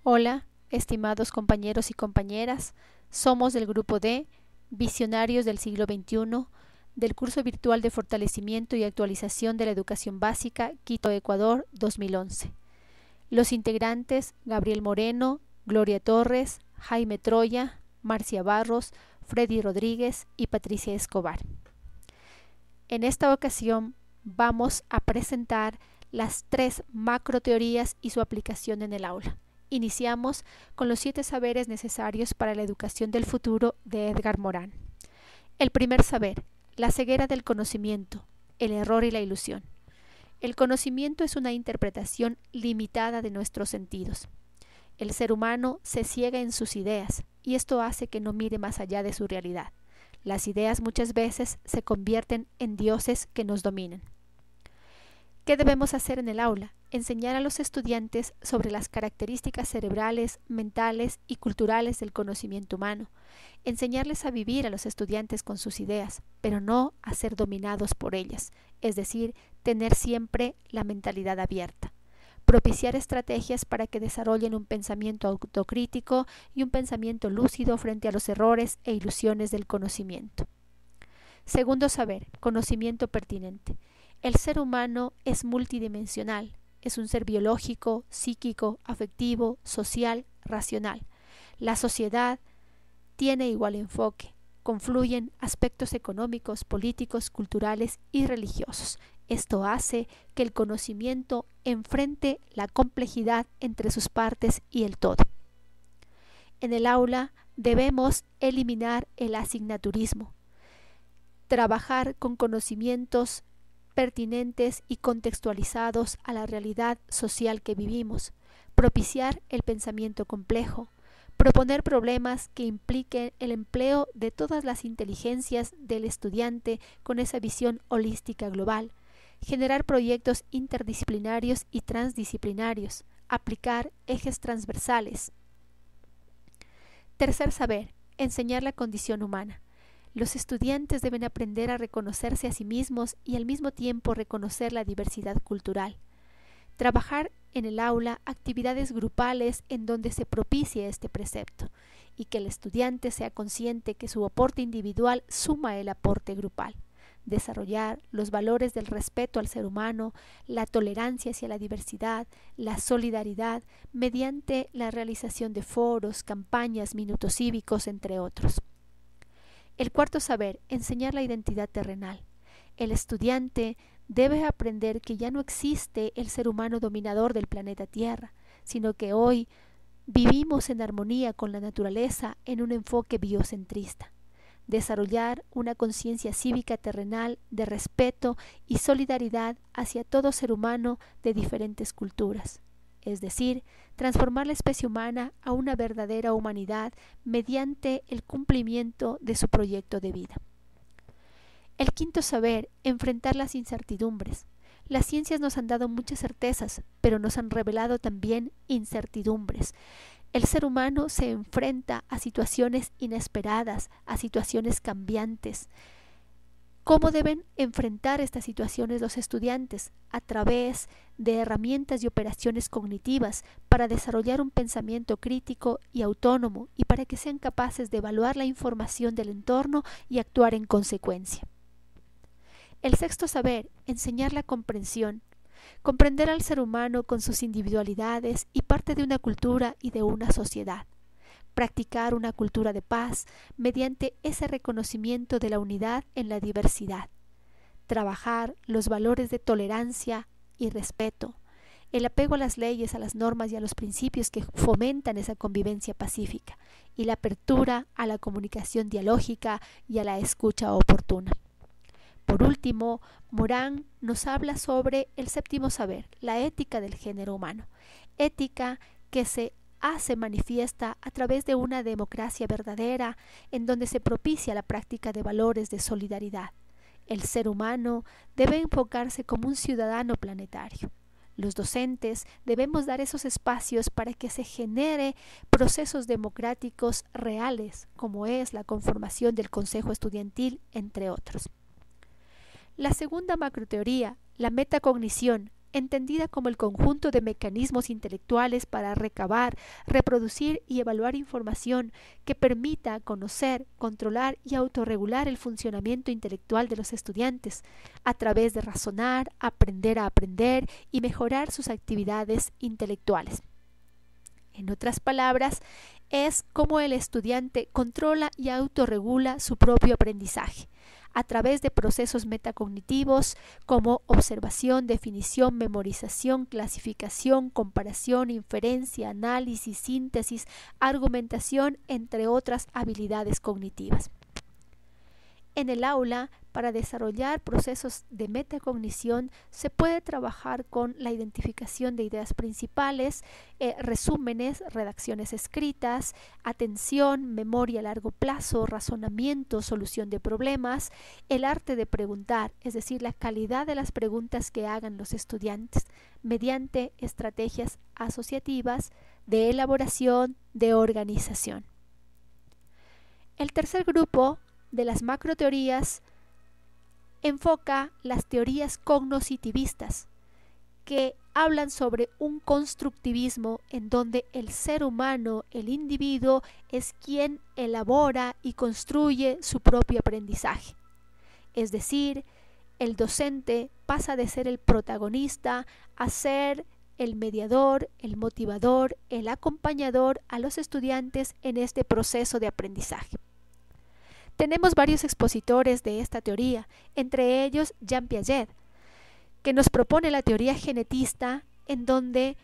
Hola, estimados compañeros y compañeras, somos del grupo D, Visionarios del siglo XXI, del curso virtual de fortalecimiento y actualización de la educación básica, Quito, Ecuador, 2011. Los integrantes: Gabriel Moreno, Gloria Torres, Jaime Troya, Marcia Barros, Freddy Rodríguez y Patricia Escobar. En esta ocasión vamos a presentar las 3 macroteorías y su aplicación en el aula. Iniciamos con los 7 saberes necesarios para la educación del futuro de Edgar Morin. El primer saber: la ceguera del conocimiento, el error y la ilusión. El conocimiento es una interpretación limitada de nuestros sentidos. El ser humano se ciega en sus ideas y esto hace que no mire más allá de su realidad. Las ideas muchas veces se convierten en dioses que nos dominan. ¿Qué debemos hacer en el aula? Enseñar a los estudiantes sobre las características cerebrales, mentales y culturales del conocimiento humano. Enseñarles a vivir a los estudiantes con sus ideas, pero no a ser dominados por ellas, es decir, tener siempre la mentalidad abierta. Propiciar estrategias para que desarrollen un pensamiento autocrítico y un pensamiento lúcido frente a los errores e ilusiones del conocimiento. Segundo saber: conocimiento pertinente. El ser humano es multidimensional, es un ser biológico, psíquico, afectivo, social, racional. La sociedad tiene igual enfoque, confluyen aspectos económicos, políticos, culturales y religiosos. Esto hace que el conocimiento enfrente la complejidad entre sus partes y el todo. En el aula debemos eliminar el asignaturismo, trabajar con conocimientos pertinentes y contextualizados a la realidad social que vivimos, propiciar el pensamiento complejo, proponer problemas que impliquen el empleo de todas las inteligencias del estudiante con esa visión holística global, generar proyectos interdisciplinarios y transdisciplinarios, aplicar ejes transversales. Tercer saber: enseñar la condición humana. Los estudiantes deben aprender a reconocerse a sí mismos y al mismo tiempo reconocer la diversidad cultural. Trabajar en el aula actividades grupales en donde se propicie este precepto y que el estudiante sea consciente que su aporte individual suma el aporte grupal. Desarrollar los valores del respeto al ser humano, la tolerancia hacia la diversidad, la solidaridad, mediante la realización de foros, campañas, minutos cívicos, entre otros. El cuarto saber: enseñar la identidad terrenal. El estudiante debe aprender que ya no existe el ser humano dominador del planeta Tierra, sino que hoy vivimos en armonía con la naturaleza en un enfoque biocentrista. Desarrollar una conciencia cívica terrenal de respeto y solidaridad hacia todo ser humano de diferentes culturas. Es decir, transformar la especie humana a una verdadera humanidad mediante el cumplimiento de su proyecto de vida. El quinto saber: enfrentar las incertidumbres. Las ciencias nos han dado muchas certezas, pero nos han revelado también incertidumbres. El ser humano se enfrenta a situaciones inesperadas, a situaciones cambiantes. ¿Cómo deben enfrentar estas situaciones los estudiantes? A través de herramientas y operaciones cognitivas para desarrollar un pensamiento crítico y autónomo y para que sean capaces de evaluar la información del entorno y actuar en consecuencia. El sexto saber: enseñar la comprensión. Comprender al ser humano con sus individualidades y parte de una cultura y de una sociedad. Practicar una cultura de paz mediante ese reconocimiento de la unidad en la diversidad. Trabajar los valores de tolerancia y respeto, el apego a las leyes, a las normas y a los principios que fomentan esa convivencia pacífica y la apertura a la comunicación dialógica y a la escucha oportuna. Por último, Morin nos habla sobre el séptimo saber: la ética del género humano. Ética que se hace manifiesta a través de una democracia verdadera en donde se propicia la práctica de valores de solidaridad. El ser humano debe enfocarse como un ciudadano planetario. Los docentes debemos dar esos espacios para que se genere procesos democráticos reales, como es la conformación del Consejo Estudiantil, entre otros. La segunda macroteoría: la metacognición, entendida como el conjunto de mecanismos intelectuales para recabar, reproducir y evaluar información que permita conocer, controlar y autorregular el funcionamiento intelectual de los estudiantes a través de razonar, aprender a aprender y mejorar sus actividades intelectuales. En otras palabras, es cómo el estudiante controla y autorregula su propio aprendizaje a través de procesos metacognitivos como observación, definición, memorización, clasificación, comparación, inferencia, análisis, síntesis, argumentación, entre otras habilidades cognitivas. En el aula, para desarrollar procesos de metacognición, se puede trabajar con la identificación de ideas principales, resúmenes, redacciones escritas, atención, memoria a largo plazo, razonamiento, solución de problemas, el arte de preguntar, es decir, la calidad de las preguntas que hagan los estudiantes, mediante estrategias asociativas de elaboración, de organización. El tercer grupo de las macroteorías enfoca las teorías cognoscitivistas, que hablan sobre un constructivismo en donde el ser humano, el individuo, es quien elabora y construye su propio aprendizaje. Es decir, el docente pasa de ser el protagonista a ser el mediador, el motivador, el acompañador a los estudiantes en este proceso de aprendizaje. Tenemos varios expositores de esta teoría, entre ellos Jean Piaget, que nos propone la teoría genetista, en donde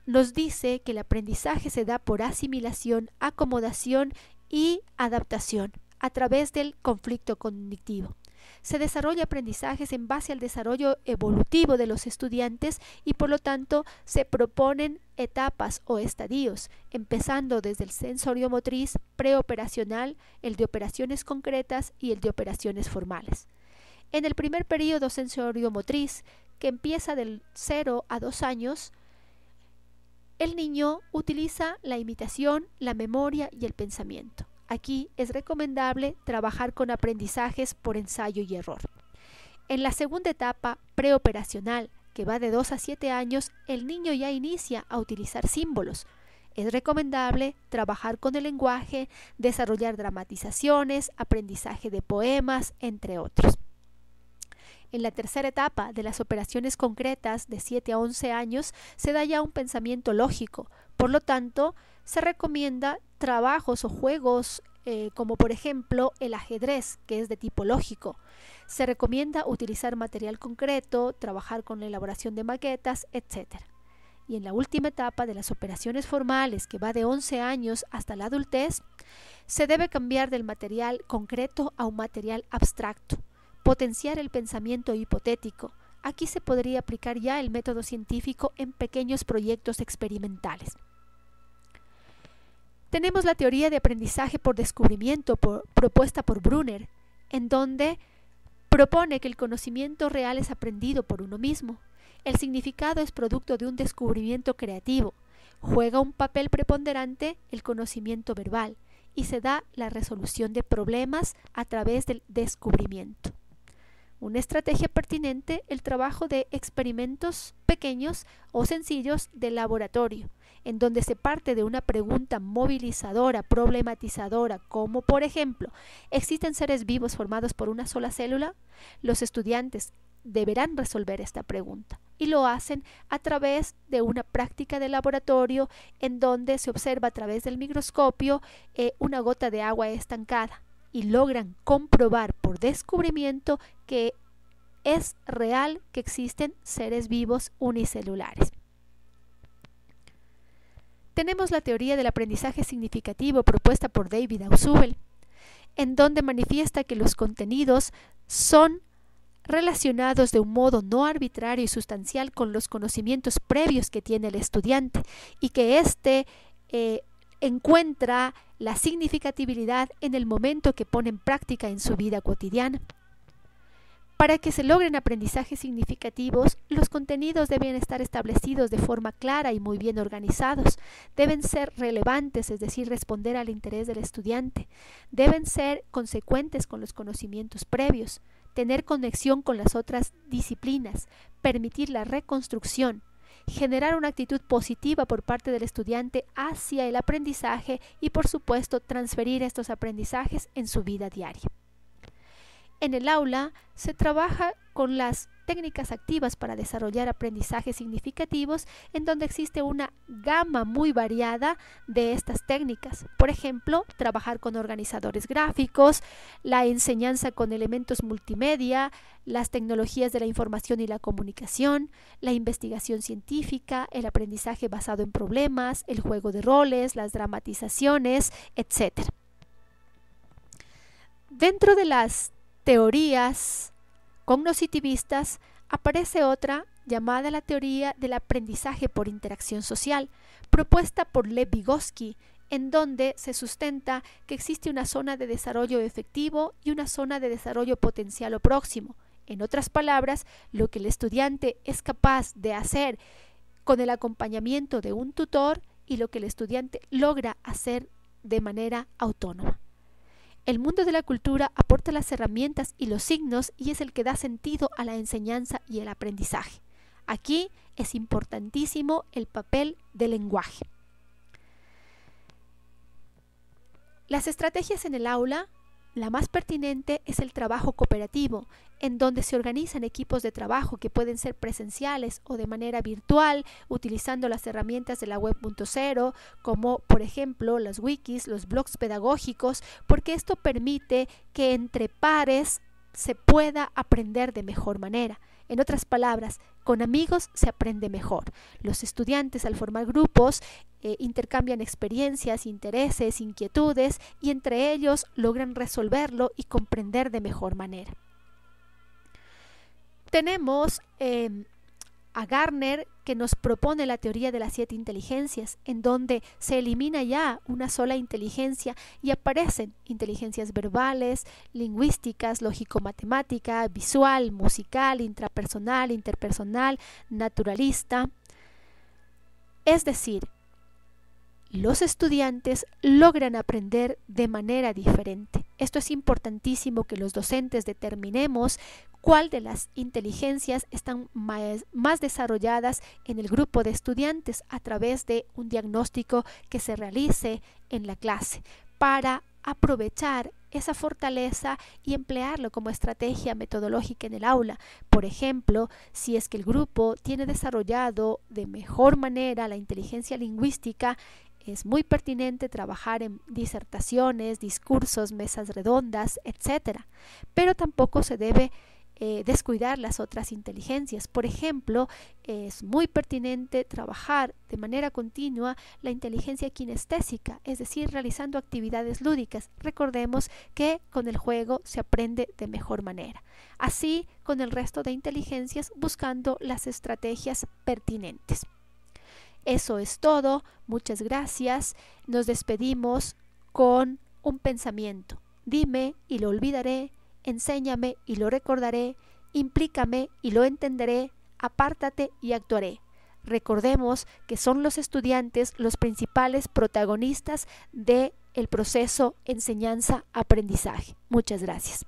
nos dice que el aprendizaje se da por asimilación, acomodación y adaptación a través del conflicto cognitivo. Se desarrolla aprendizajes en base al desarrollo evolutivo de los estudiantes y por lo tanto se proponen etapas o estadios, empezando desde el sensoriomotriz, preoperacional, el de operaciones concretas y el de operaciones formales. En el primer periodo sensoriomotriz, que empieza del 0 a 2 años, el niño utiliza la imitación, la memoria y el pensamiento. Aquí es recomendable trabajar con aprendizajes por ensayo y error. En la segunda etapa preoperacional, que va de 2 a 7 años, el niño ya inicia a utilizar símbolos. Es recomendable trabajar con el lenguaje, desarrollar dramatizaciones, aprendizaje de poemas, entre otros. En la tercera etapa de las operaciones concretas, de 7 a 11 años, se da ya un pensamiento lógico. Por lo tanto, se recomienda trabajos o juegos como por ejemplo el ajedrez, que es de tipo lógico. Se recomienda utilizar material concreto, trabajar con la elaboración de maquetas, etc. Y en la última etapa de las operaciones formales, que va de 11 años hasta la adultez, se debe cambiar del material concreto a un material abstracto, potenciar el pensamiento hipotético. Aquí se podría aplicar ya el método científico en pequeños proyectos experimentales. Tenemos la teoría de aprendizaje por descubrimiento propuesta por Brunner, en donde propone que el conocimiento real es aprendido por uno mismo. El significado es producto de un descubrimiento creativo. Juega un papel preponderante el conocimiento verbal y se da la resolución de problemas a través del descubrimiento. Una estrategia pertinente, el trabajo de experimentos pequeños o sencillos de laboratorio, en donde se parte de una pregunta movilizadora, problematizadora, como por ejemplo, ¿existen seres vivos formados por una sola célula? Los estudiantes deberán resolver esta pregunta y lo hacen a través de una práctica de laboratorio en donde se observa a través del microscopio una gota de agua estancada y logran comprobar por descubrimiento que es real que existen seres vivos unicelulares. Tenemos la teoría del aprendizaje significativo propuesta por David Ausubel, en donde manifiesta que los contenidos son relacionados de un modo no arbitrario y sustancial con los conocimientos previos que tiene el estudiante y que éste encuentra la significatividad en el momento que pone en práctica en su vida cotidiana. Para que se logren aprendizajes significativos, los contenidos deben estar establecidos de forma clara y muy bien organizados. Deben ser relevantes, es decir, responder al interés del estudiante. Deben ser consecuentes con los conocimientos previos. tener conexión con las otras disciplinas, permitir la reconstrucción, generar una actitud positiva por parte del estudiante hacia el aprendizaje y, por supuesto, transferir estos aprendizajes en su vida diaria. En el aula se trabaja con las técnicas activas para desarrollar aprendizajes significativos, en donde existe una gama muy variada de estas técnicas. Por ejemplo, trabajar con organizadores gráficos, la enseñanza con elementos multimedia, las tecnologías de la información y la comunicación, la investigación científica, el aprendizaje basado en problemas, el juego de roles, las dramatizaciones, etc. Dentro de las teorías cognoscitivistas aparece otra llamada la teoría del aprendizaje por interacción social, propuesta por Lev Vygotsky, en donde se sustenta que existe una zona de desarrollo efectivo y una zona de desarrollo potencial o próximo. En otras palabras, lo que el estudiante es capaz de hacer con el acompañamiento de un tutor y lo que el estudiante logra hacer de manera autónoma. El mundo de la cultura aporta las herramientas y los signos y es el que da sentido a la enseñanza y el aprendizaje. Aquí es importantísimo el papel del lenguaje. Las estrategias en el aula, la más pertinente es el trabajo cooperativo, en donde se organizan equipos de trabajo que pueden ser presenciales o de manera virtual, utilizando las herramientas de la web 2.0, como por ejemplo las wikis, los blogs pedagógicos, porque esto permite que entre pares se pueda aprender de mejor manera. En otras palabras, con amigos se aprende mejor. Los estudiantes al formar grupos intercambian experiencias, intereses, inquietudes y entre ellos logran resolverlo y comprender de mejor manera. Tenemos a Gardner, que nos propone la teoría de las 7 inteligencias, en donde se elimina ya una sola inteligencia y aparecen inteligencias verbales, lingüísticas, lógico-matemática, visual, musical, intrapersonal, interpersonal, naturalista. Es decir, los estudiantes logran aprender de manera diferente. Esto es importantísimo que los docentes determinemos cuál de las inteligencias están más desarrolladas en el grupo de estudiantes a través de un diagnóstico que se realice en la clase para aprovechar esa fortaleza y emplearlo como estrategia metodológica en el aula. Por ejemplo, si es que el grupo tiene desarrollado de mejor manera la inteligencia lingüística, es muy pertinente trabajar en disertaciones, discursos, mesas redondas, etc. Pero tampoco se debe descuidar las otras inteligencias. Por ejemplo, es muy pertinente trabajar de manera continua la inteligencia kinestésica, es decir, realizando actividades lúdicas. Recordemos que con el juego se aprende de mejor manera. Así con el resto de inteligencias, buscando las estrategias pertinentes. Eso es todo. Muchas gracias. Nos despedimos con un pensamiento. Dime y lo olvidaré. Enséñame y lo recordaré, implícame y lo entenderé, apártate y actuaré. Recordemos que son los estudiantes los principales protagonistas del proceso enseñanza-aprendizaje. Muchas gracias.